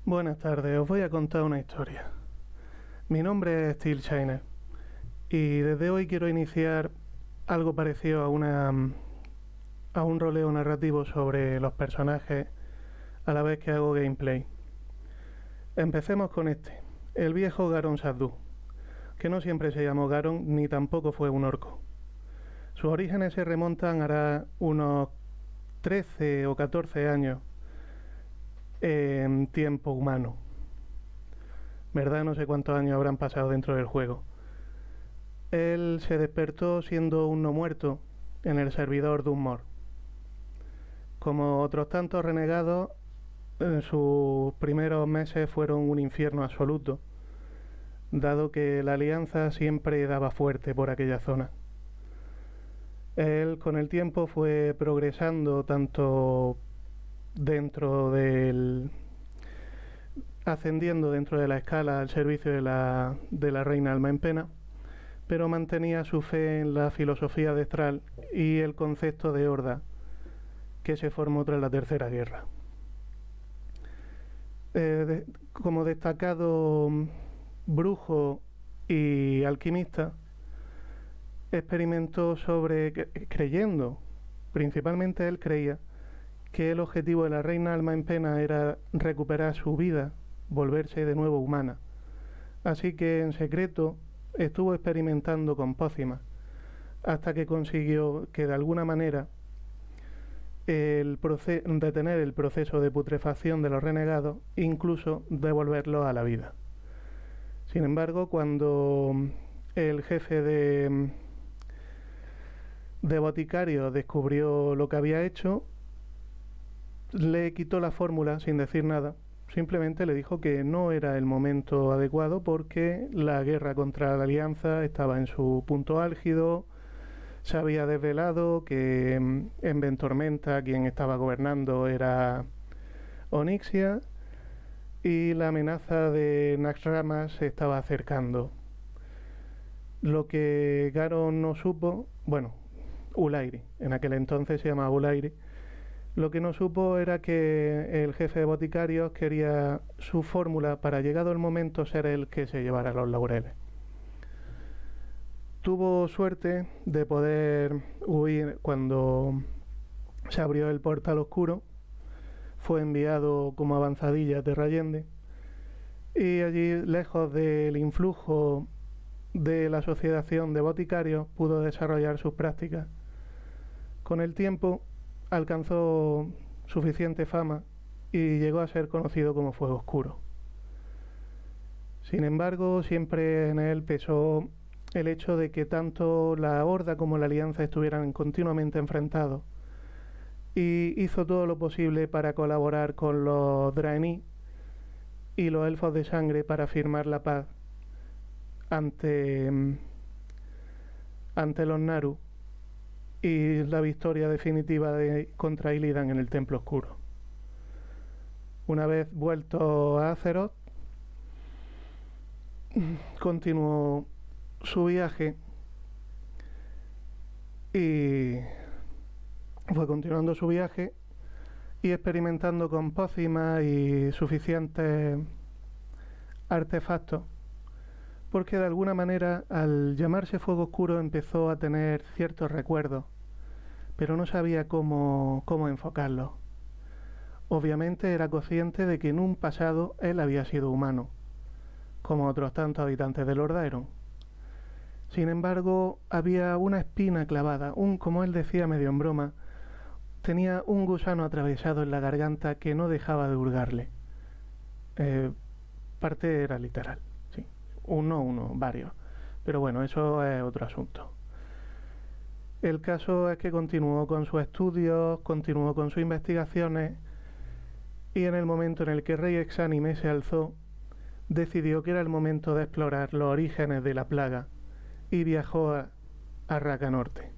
Buenas tardes, os voy a contar una historia. Mi nombre es Steel Shiner y desde hoy quiero iniciar algo parecido a un roleo narrativo sobre los personajes a la vez que hago gameplay. Empecemos con el viejo Garon Sardu, que no siempre se llamó Garon ni tampoco fue un orco. Sus orígenes se remontan a unos 13 o 14 años en tiempo humano. ¿Verdad? No sé cuántos años habrán pasado dentro del juego. Él se despertó siendo un no muerto en el servidor Dunmore. Como otros tantos renegados, en sus primeros meses fueron un infierno absoluto, dado que la Alianza siempre daba fuerte por aquella zona. Él con el tiempo fue progresando tanto ascendiendo dentro de la escala al servicio de la reina Alma en Pena, pero mantenía su fe en la filosofía de Thrall y el concepto de horda que se formó tras la Tercera Guerra. Como destacado brujo y alquimista, experimentó creyendo, principalmente él creía, que el objetivo de la reina Alma en Pena era recuperar su vida, volverse de nuevo humana. Así que en secreto estuvo experimentando con pócimas, hasta que consiguió que de alguna manera detener el proceso de putrefacción de los renegados e incluso devolverlos a la vida. Sin embargo, cuando el jefe de boticario descubrió lo que había hecho, le quitó la fórmula sin decir nada. Simplemente le dijo que no era el momento adecuado porque la guerra contra la Alianza estaba en su punto álgido. Se había desvelado que en Ventormenta quien estaba gobernando era Onyxia y la amenaza de Naxxramas se estaba acercando. Lo que Garon no supo, Ulairi, en aquel entonces se llamaba Ulairi, lo que no supo era que el jefe de boticarios quería su fórmula para, llegado el momento, ser el que se llevara los laureles. Tuvo suerte de poder huir cuando se abrió el portal oscuro. Fue enviado como avanzadilla a Terrayende y allí, lejos del influjo de la asociación de boticarios, pudo desarrollar sus prácticas. Con el tiempo alcanzó suficiente fama y llegó a ser conocido como Fuego Oscuro. Sin embargo, siempre en él pesó el hecho de que tanto la Horda como la Alianza estuvieran continuamente enfrentados, y hizo todo lo posible para colaborar con los Draenei y los Elfos de Sangre para firmar la paz ante los Naaru y la victoria definitiva contra Illidan en el Templo Oscuro. Una vez vuelto a Azeroth, continuó su viaje y fue continuando su viaje y experimentando con pócimas y suficientes artefactos, porque de alguna manera, al llamarse Fuego Oscuro, empezó a tener ciertos recuerdos, pero no sabía cómo enfocarlos. Obviamente era consciente de que en un pasado él había sido humano, como otros tantos habitantes del Lordaeron. Sin embargo, había una espina clavada, como él decía medio en broma, tenía un gusano atravesado en la garganta que no dejaba de hurgarle. Parte era literal, sí. Varios. Pero bueno, eso es otro asunto. El caso es que continuó con sus estudios, continuó con sus investigaciones, y en el momento en el que Rey Exánime se alzó, decidió que era el momento de explorar los orígenes de la plaga y viajó a Raka Norte.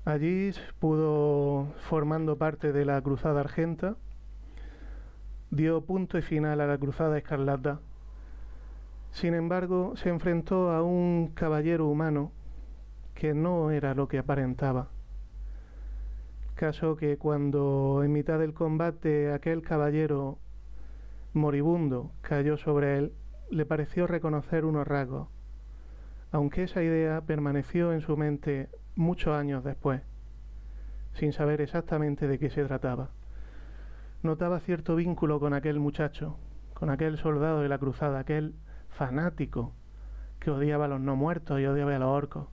Allí pudo, formando parte de la Cruzada Argenta, dio punto y final a la Cruzada Escarlata. Sin embargo, se enfrentó a un caballero humano que no era lo que aparentaba. Caso que cuando en mitad del combate aquel caballero moribundo cayó sobre él, le pareció reconocer unos rasgos, aunque esa idea permaneció en su mente muchos años después, sin saber exactamente de qué se trataba. Notaba cierto vínculo con aquel muchacho, con aquel soldado de la cruzada, aquel fanático que odiaba a los no muertos y odiaba a los orcos.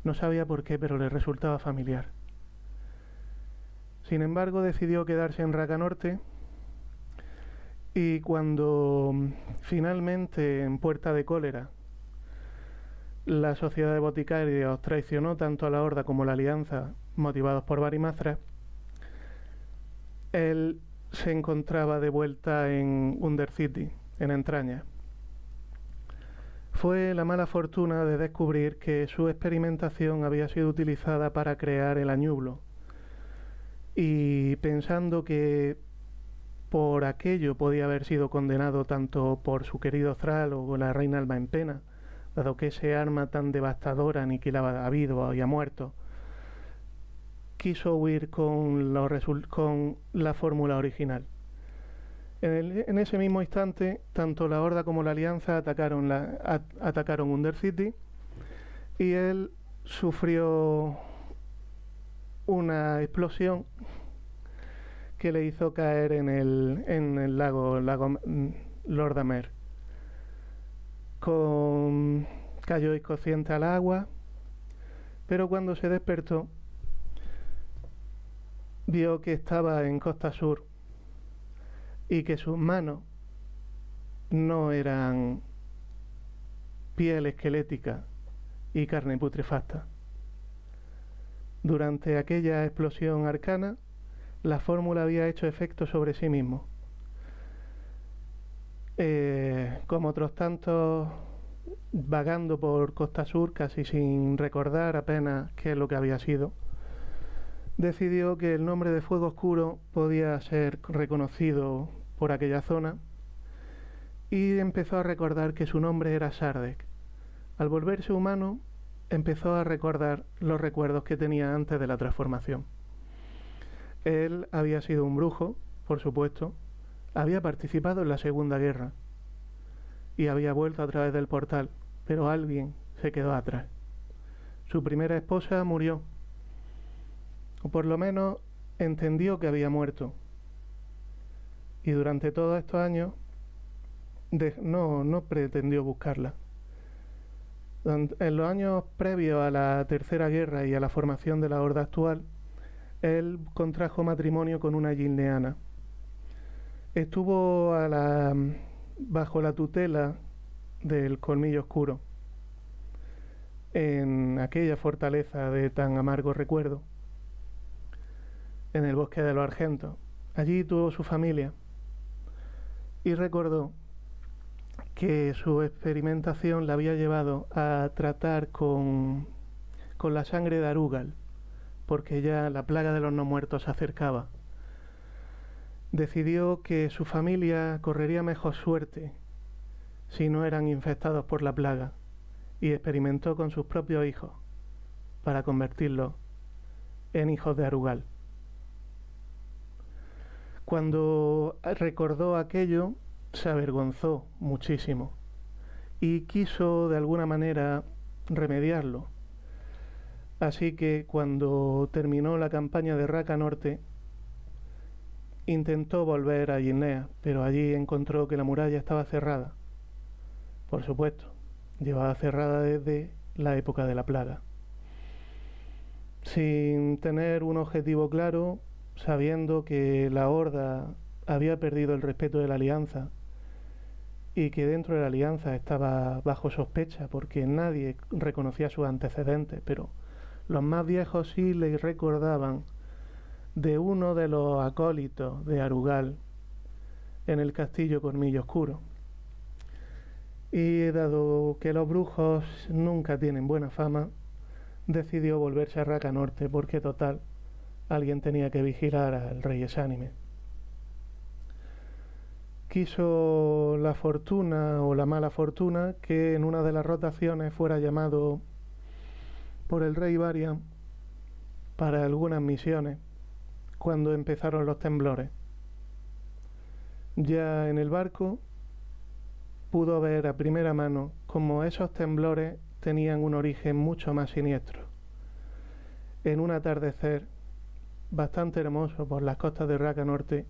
No sabía por qué, pero le resultaba familiar. Sin embargo, decidió quedarse en Raca Norte y cuando finalmente en Puerta de Cólera la sociedad de boticarios traicionó tanto a la Horda como a la Alianza, motivados por Barimazra, él se encontraba de vuelta en Undercity, en Entraña. Fue la mala fortuna de descubrir que su experimentación había sido utilizada para crear el añublo, y pensando que por aquello podía haber sido condenado tanto por su querido Thrall o la reina Alma en Pena, dado que ese arma tan devastadora aniquilaba a vivos y a muertos, quiso huir con la fórmula original. En ese mismo instante, tanto la Horda como la Alianza atacaron Undercity y él sufrió una explosión que le hizo caer en el lago Lordamer. Cayó inconsciente al agua, pero cuando se despertó vio que estaba en Costa Sur y que sus manos no eran piel esquelética y carne putrefacta. Durante aquella explosión arcana, la fórmula había hecho efecto sobre sí mismo. Como otros tantos, vagando por Costa Sur, casi sin recordar apenas qué es lo que había sido, decidió que el nombre de Fuego Oscuro podía ser reconocido por aquella zona y empezó a recordar que su nombre era Sardek. Al volverse humano, empezó a recordar los recuerdos que tenía antes de la transformación. Él había sido un brujo, por supuesto, había participado en la Segunda Guerra y había vuelto a través del portal, pero alguien se quedó atrás. Su primera esposa murió, o por lo menos entendió que había muerto, y durante todos estos años no pretendió buscarla. En los años previos a la Tercera Guerra y a la formación de la Horda actual, él contrajo matrimonio con una Gilneana. Estuvo bajo la tutela del Colmillo Oscuro, en aquella fortaleza de tan amargo recuerdo, en el bosque de los Argentos. Allí tuvo su familia y recordó que su experimentación la había llevado a tratar con la sangre de Arugal, porque ya la plaga de los no muertos se acercaba. Decidió que su familia correría mejor suerte si no eran infectados por la plaga, y experimentó con sus propios hijos para convertirlos en hijos de Arugal. Cuando recordó aquello, se avergonzó muchísimo y quiso de alguna manera remediarlo. Así que cuando terminó la campaña de Raca Norte, intentó volver a Gilnea, pero allí encontró que la muralla estaba cerrada. Por supuesto, llevaba cerrada desde la época de la plaga. Sin tener un objetivo claro, sabiendo que la Horda había perdido el respeto de la Alianza y que dentro de la Alianza estaba bajo sospecha porque nadie reconocía sus antecedentes, pero los más viejos sí le recordaban de uno de los acólitos de Arugal en el castillo Colmillo Oscuro. Y dado que los brujos nunca tienen buena fama, decidió volverse a Raca Norte porque total, alguien tenía que vigilar al rey Esánime. Quiso la fortuna o la mala fortuna que en una de las rotaciones fuera llamado por el rey Varian para algunas misiones cuando empezaron los temblores. Ya en el barco pudo ver a primera mano cómo esos temblores tenían un origen mucho más siniestro. En un atardecer bastante hermoso por las costas de Raca Norte,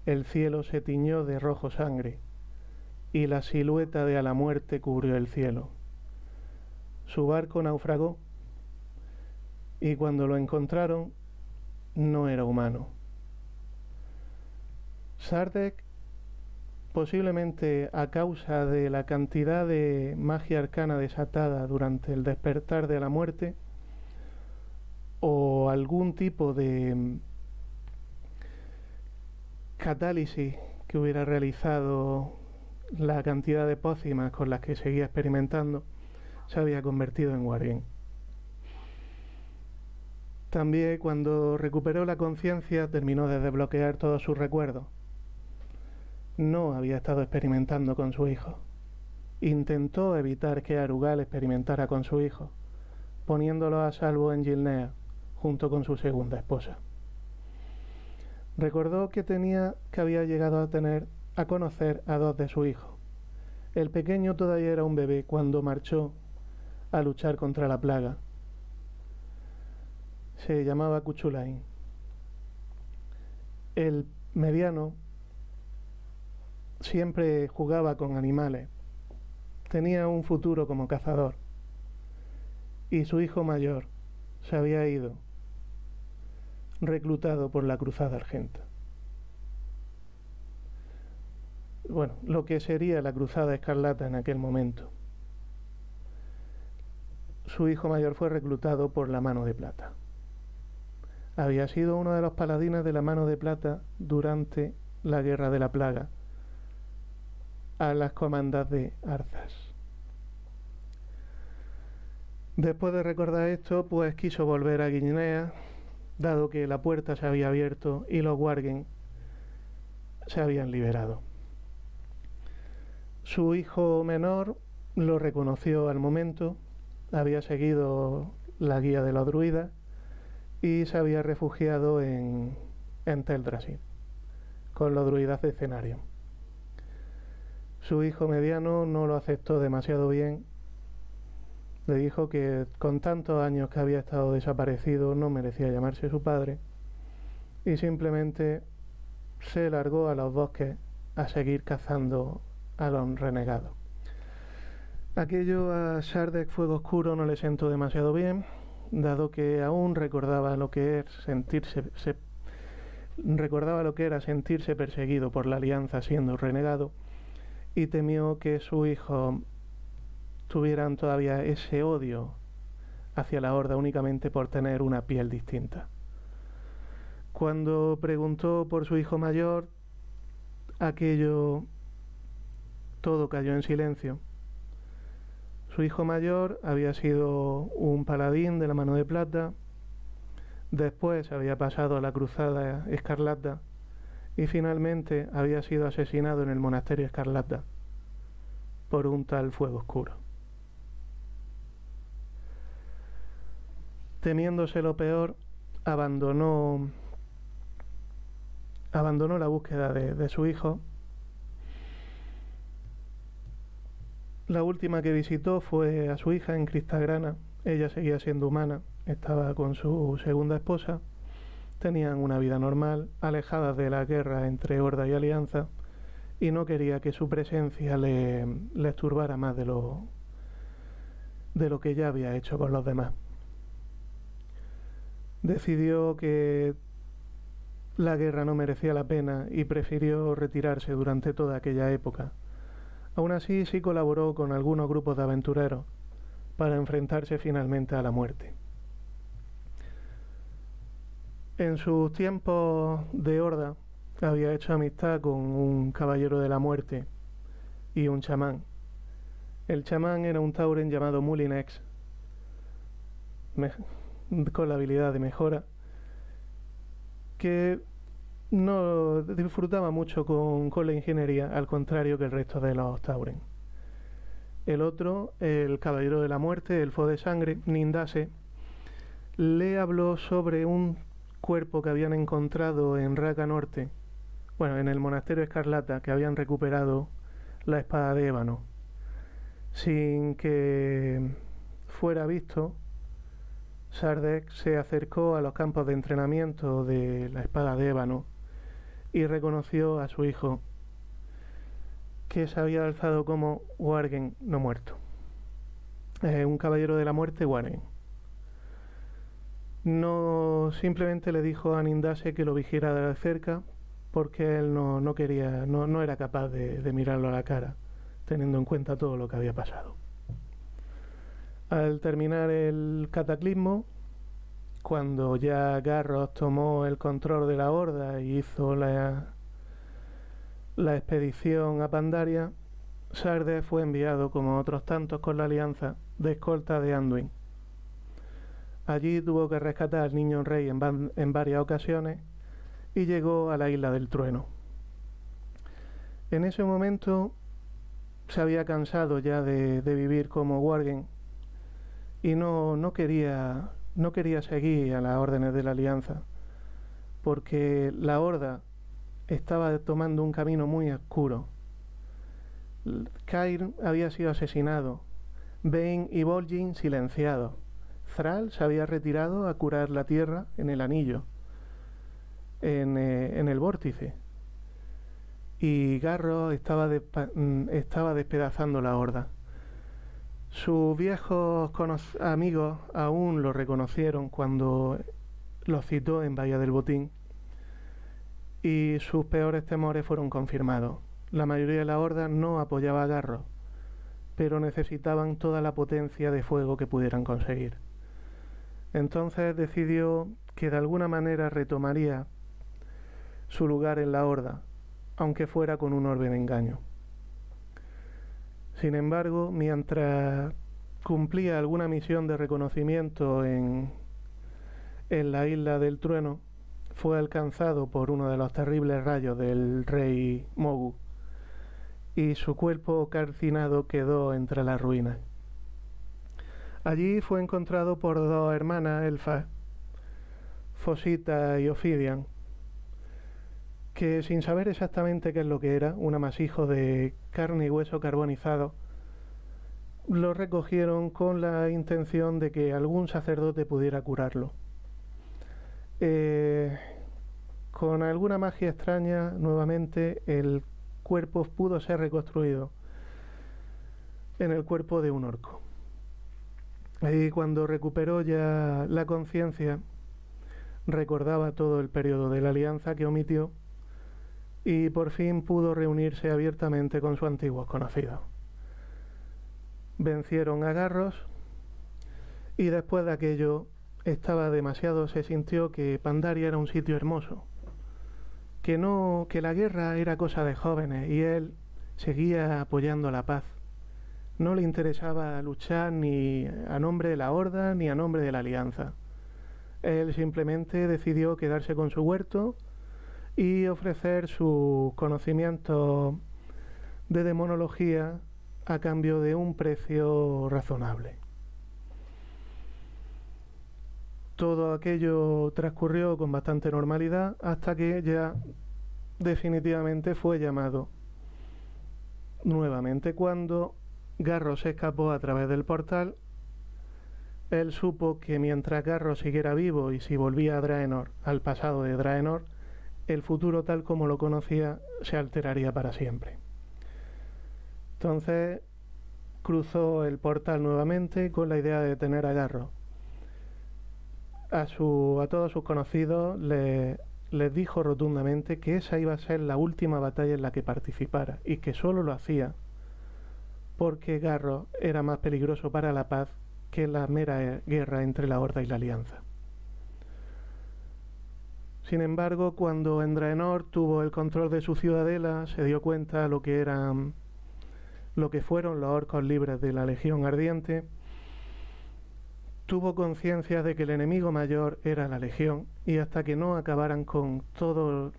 el cielo se tiñó de rojo sangre y la silueta de a la muerte cubrió el cielo. Su barco naufragó y cuando lo encontraron no era humano. Sardek, posiblemente a causa de la cantidad de magia arcana desatada durante el despertar de la muerte, o algún tipo de catálisis que hubiera realizado la cantidad de pócimas con las que seguía experimentando, se había convertido en guardián. También cuando recuperó la conciencia terminó de desbloquear todos sus recuerdos. No había estado experimentando con su hijo. Intentó evitar que Arugal experimentara con su hijo, poniéndolo a salvo en Gilnea, junto con su segunda esposa. Recordó que había llegado a conocer a dos de su hijo. El pequeño todavía era un bebé cuando marchó a luchar contra la plaga. Se llamaba Cuchulain. El mediano siempre jugaba con animales. Tenía un futuro como cazador. Y su hijo mayor se había ido, reclutado por la Cruzada Argenta. Bueno, lo que sería la Cruzada Escarlata en aquel momento. Su hijo mayor fue reclutado por la Mano de Plata. Había sido uno de los paladines de la Mano de Plata durante la Guerra de la Plaga, a las comandas de Arthas. Después de recordar esto, pues quiso volver a Guinea, dado que la puerta se había abierto y los Wargen se habían liberado. Su hijo menor lo reconoció al momento, había seguido la guía de los druidas y se había refugiado en Teldrassil, con los druidas de Cenarion. Su hijo mediano no lo aceptó demasiado bien. Le dijo que con tantos años que había estado desaparecido no merecía llamarse su padre y simplemente se largó a los bosques a seguir cazando a los renegados. Aquello a Sardek Fuego Oscuro no le sentó demasiado bien, dado que aún recordaba lo que era sentirse perseguido por la Alianza siendo renegado, y temió que su hijo tuvieran todavía ese odio hacia la Horda únicamente por tener una piel distinta. Cuando preguntó por su hijo mayor, todo cayó en silencio. Su hijo mayor había sido un paladín de la Mano de Plata, después había pasado a la Cruzada Escarlata y finalmente había sido asesinado en el Monasterio Escarlata por un tal Fuego Oscuro. Temiéndose lo peor, abandonó la búsqueda de su hijo. La última que visitó fue a su hija en Cristagrana. Ella seguía siendo humana, estaba con su segunda esposa, tenían una vida normal, alejadas de la guerra entre Horda y Alianza, y no quería que su presencia le estorbara más de lo que ya había hecho con los demás. Decidió que la guerra no merecía la pena y prefirió retirarse durante toda aquella época. Aún así, sí colaboró con algunos grupos de aventureros para enfrentarse finalmente a la muerte. En sus tiempos de Horda había hecho amistad con un caballero de la muerte y un chamán. El chamán era un tauren llamado Mulinex, con la habilidad de mejora, que no disfrutaba mucho con la ingeniería, al contrario que el resto de los tauren. El otro, el caballero de la muerte, elfo de sangre, Nindase, le habló sobre un cuerpo que habían encontrado en Raca Norte, bueno, en el monasterio Escarlata, que habían recuperado la espada de ébano. Sin que fuera visto, Sardek se acercó a los campos de entrenamiento de la espada de ébano y reconoció a su hijo, que se había alzado como Wargen no muerto. Un caballero de la muerte, Wargen. No simplemente le dijo a Nindase que lo vigilara de cerca, porque él no quería, no era capaz de mirarlo a la cara, teniendo en cuenta todo lo que había pasado. Al terminar el cataclismo, cuando ya Garros tomó el control de la Horda y hizo la expedición a Pandaria, Sardek fue enviado, como otros tantos con la Alianza, de escolta de Anduin. Allí tuvo que rescatar al niño rey en varias ocasiones y llegó a la Isla del Trueno. En ese momento se había cansado ya de vivir como Worgen y no quería seguir a las órdenes de la Alianza, porque la Horda estaba tomando un camino muy oscuro. Kair había sido asesinado, Bane y Vol'jin silenciados, Thrall se había retirado a curar la tierra en el anillo, en el vórtice, y Garros estaba despedazando la Horda. Sus viejos amigos aún lo reconocieron cuando lo citó en Bahía del Botín, y sus peores temores fueron confirmados. La mayoría de la Horda no apoyaba a Garros, pero necesitaban toda la potencia de fuego que pudieran conseguir. Entonces decidió que de alguna manera retomaría su lugar en la Horda, aunque fuera con un orbe de engaño. Sin embargo, mientras cumplía alguna misión de reconocimiento en la Isla del Trueno, fue alcanzado por uno de los terribles rayos del rey Mogu, y su cuerpo calcinado quedó entre las ruinas. Allí fue encontrado por dos hermanas elfas, Fosita y Ophidian, que sin saber exactamente qué es lo que era, un amasijo de carne y hueso carbonizado, lo recogieron con la intención de que algún sacerdote pudiera curarlo. Con alguna magia extraña, nuevamente el cuerpo pudo ser reconstruido en el cuerpo de un orco. Y cuando recuperó ya la conciencia, recordaba todo el periodo de la alianza que omitió y por fin pudo reunirse abiertamente con sus antiguos conocidos. Vencieron a Garros y después de aquello se sintió que Pandaria era un sitio hermoso, que la guerra era cosa de jóvenes y él seguía apoyando la paz. No le interesaba luchar ni a nombre de la Horda ni a nombre de la Alianza. Él simplemente decidió quedarse con su huerto y ofrecer sus conocimientos de demonología a cambio de un precio razonable. Todo aquello transcurrió con bastante normalidad hasta que ya definitivamente fue llamado nuevamente. Cuando Garros se escapó a través del portal, él supo que mientras Garros siguiera vivo y si volvía a Draenor, al pasado de Draenor, el futuro tal como lo conocía se alteraría para siempre. Entonces cruzó el portal nuevamente con la idea de detener a Garros. A todos sus conocidos les dijo rotundamente que esa iba a ser la última batalla en la que participara y que solo lo hacía porque Garros era más peligroso para la paz que la mera guerra entre la Horda y la Alianza. Sin embargo, cuando en Draenor tuvo el control de su ciudadela, se dio cuenta lo que fueron los orcos libres de la Legión Ardiente. Tuvo conciencia de que el enemigo mayor era la Legión y hasta que no acabaran con todo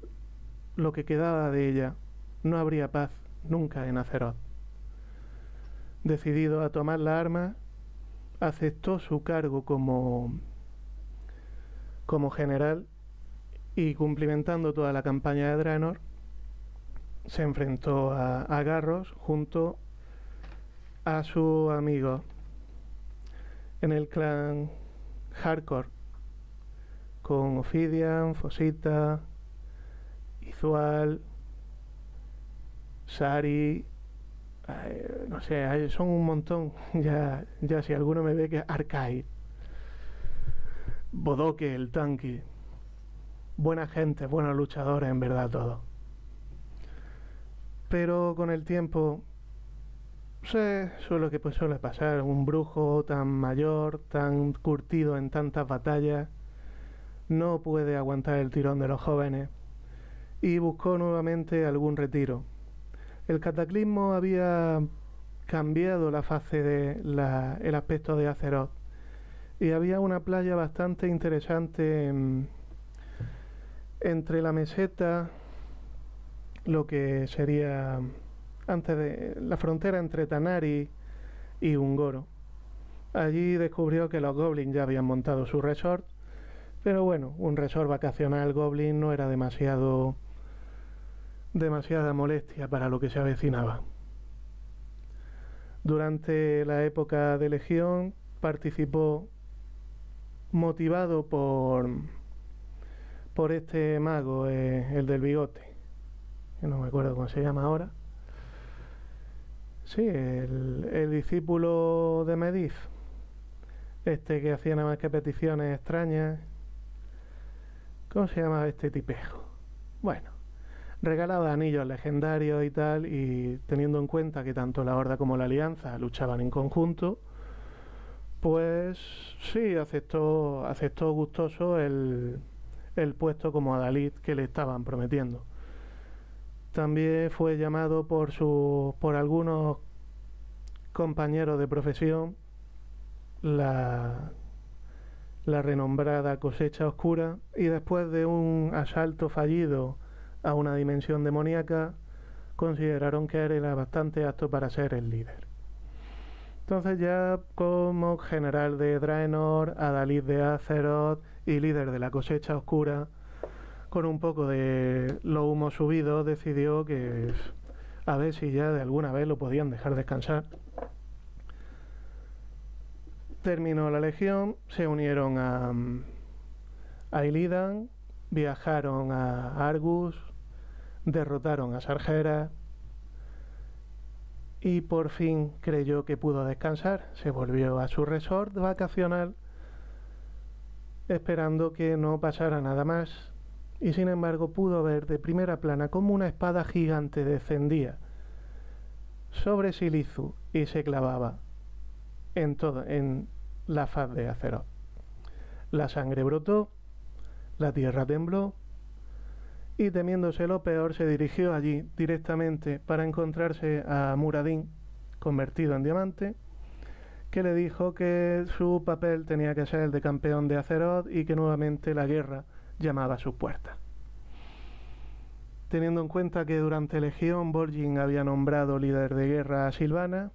lo que quedaba de ella, no habría paz nunca en Azeroth. Decidido a tomar la arma, aceptó su cargo como general y cumplimentando toda la campaña de Draenor, se enfrentó a Garros junto a sus amigos en el clan Hardcore, con Ophidian, Fosita, Izual, Sari, no sé, son un montón. Ya si alguno me ve, que Arcade, Bodoque, el tanque. Buena gente, buenos luchadores, en verdad, todos. Pero con el tiempo, eso es lo que pues suele pasar. Un brujo tan mayor, tan curtido en tantas batallas, no puede aguantar el tirón de los jóvenes y buscó nuevamente algún retiro. El cataclismo había cambiado la fase el aspecto de Azeroth, y había una playa bastante interesante entre la meseta, lo que sería antes de la frontera entre Tanari y Ungoro. Allí descubrió que los goblins ya habían montado su resort, pero bueno, un resort vacacional goblin no era demasiada molestia para lo que se avecinaba. Durante la época de Legión participó, motivado por este mago, el del bigote, que no me acuerdo cómo se llama ahora. Sí, el discípulo de Medivh, este que hacía nada más que peticiones extrañas. ¿Cómo se llama este tipejo? Bueno, regalaba anillos legendarios y tal, y teniendo en cuenta que tanto la Horda como la Alianza luchaban en conjunto, pues sí, aceptó gustoso el puesto como adalid que le estaban prometiendo. También fue llamado por algunos compañeros de profesión la renombrada cosecha oscura, y después de un asalto fallido a una dimensión demoníaca, consideraron que era bastante apto para ser el líder. Entonces, ya como general de Draenor, adalid de Azeroth y líder de la cosecha oscura, con un poco de los humos subidos, decidió que a ver si ya de alguna vez lo podían dejar descansar. Terminó la legión, se unieron a Illidan, viajaron a Argus, derrotaron a Sargeras y por fin creyó que pudo descansar. Se volvió a su resort vacacional esperando que no pasara nada más, y sin embargo pudo ver de primera plana como una espada gigante descendía sobre Silizu y se clavaba en la faz de Azeroth. La sangre brotó, la tierra tembló, y temiéndose lo peor se dirigió allí directamente para encontrarse a Muradin, convertido en diamante, que le dijo que su papel tenía que ser el de campeón de Azeroth y que nuevamente la guerra llamaba a sus puertas. Teniendo en cuenta que durante Legión Bolin había nombrado líder de guerra a Sylvana,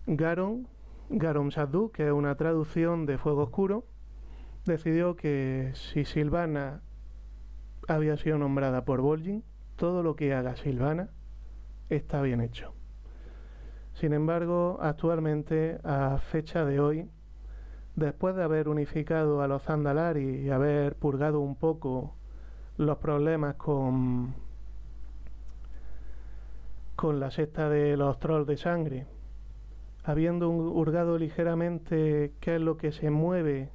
Garon Shaddu, que es una traducción de Fuego Oscuro, decidió que si Sylvana había sido nombrada por Bolin, todo lo que haga Sylvana está bien hecho. Sin embargo, actualmente, a fecha de hoy, después de haber unificado a los Zandalari y haber purgado un poco los problemas con la secta de los trolls de sangre, habiendo hurgado ligeramente qué es lo que se mueve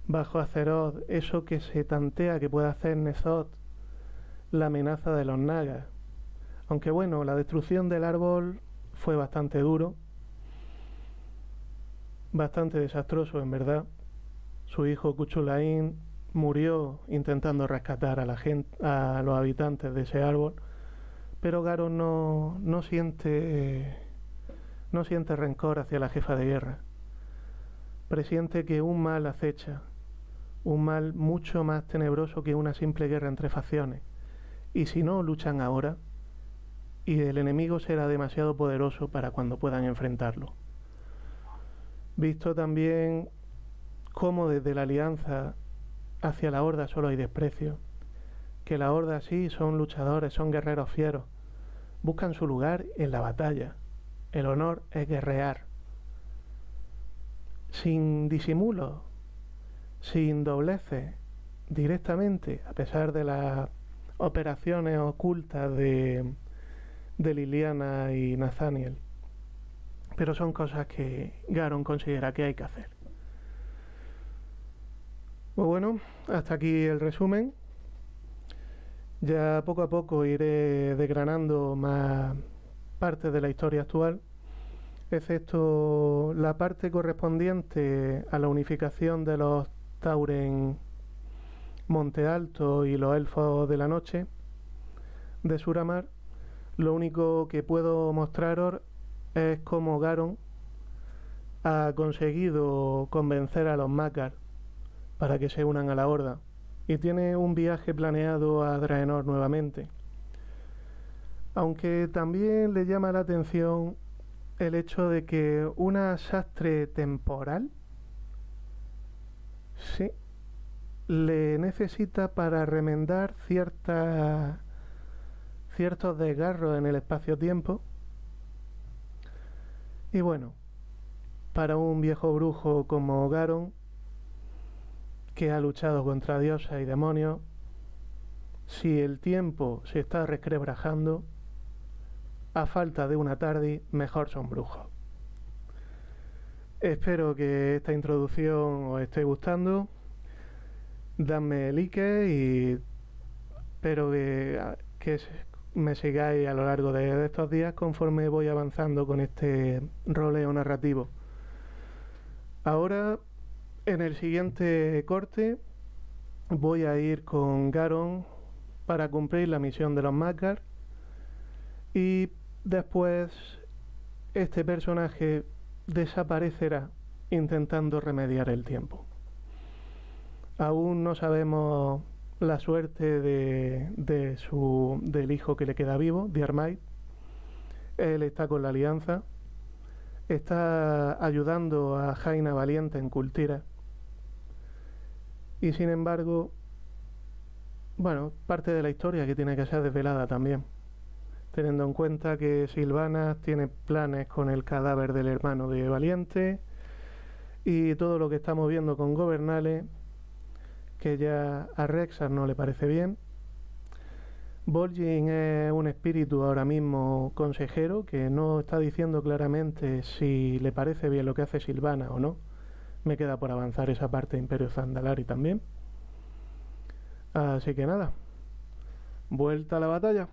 bajo Azeroth, eso que se tantea que puede hacer N'Zoth, la amenaza de los Nagas. Aunque bueno, la destrucción del árbol fue bastante duro, bastante desastroso en verdad. Su hijo Cuchulain murió intentando rescatar a los habitantes de ese árbol, pero Garon no siente rencor hacia la jefa de guerra. Presiente que un mal acecha, un mal mucho más tenebroso que una simple guerra entre facciones, y si no luchan ahora, y el enemigo será demasiado poderoso para cuando puedan enfrentarlo. Visto también cómo desde la alianza hacia la Horda solo hay desprecio, que la Horda sí son luchadores, son guerreros fieros. Buscan su lugar en la batalla. El honor es guerrear. Sin disimulo, sin dobleces, directamente, a pesar de las operaciones ocultas de Liliana y Nathaniel. Pero son cosas que Garon considera que hay que hacer. Pues bueno, hasta aquí el resumen. Ya poco a poco iré desgranando más partes de la historia actual, excepto la parte correspondiente a la unificación de los Tauren Monte Alto y los Elfos de la Noche de Suramar. Lo único que puedo mostraros es cómo Garon ha conseguido convencer a los Makar para que se unan a la Horda, y tiene un viaje planeado a Draenor nuevamente. Aunque también le llama la atención el hecho de que una sastre temporal, sí, le necesita para remendar ciertos desgarros en el espacio-tiempo. Y bueno, para un viejo brujo como Garon, que ha luchado contra diosas y demonios, si el tiempo se está resquebrajando, a falta de una tarde, mejor son brujos. Espero que esta introducción os esté gustando. Dadme like y espero que me sigáis a lo largo de estos días conforme voy avanzando con este roleo narrativo. Ahora, en el siguiente corte, voy a ir con Garon para cumplir la misión de los Makar, y después este personaje desaparecerá intentando remediar el tiempo. Aún no sabemos la suerte del hijo que le queda vivo, Diarmait. Él está con la Alianza, está ayudando a Jaina Valiente en Kultira, y sin embargo, bueno, parte de la historia que tiene que ser desvelada también, teniendo en cuenta que Sylvanas tiene planes con el cadáver del hermano de Valiente, y todo lo que estamos viendo con Gobernales, que ya a Rexxar no le parece bien. Bolin es un espíritu ahora mismo consejero que no está diciendo claramente si le parece bien lo que hace Sylvanas o no. Me queda por avanzar esa parte de Imperio Zandalari también. Así que nada, vuelta a la batalla.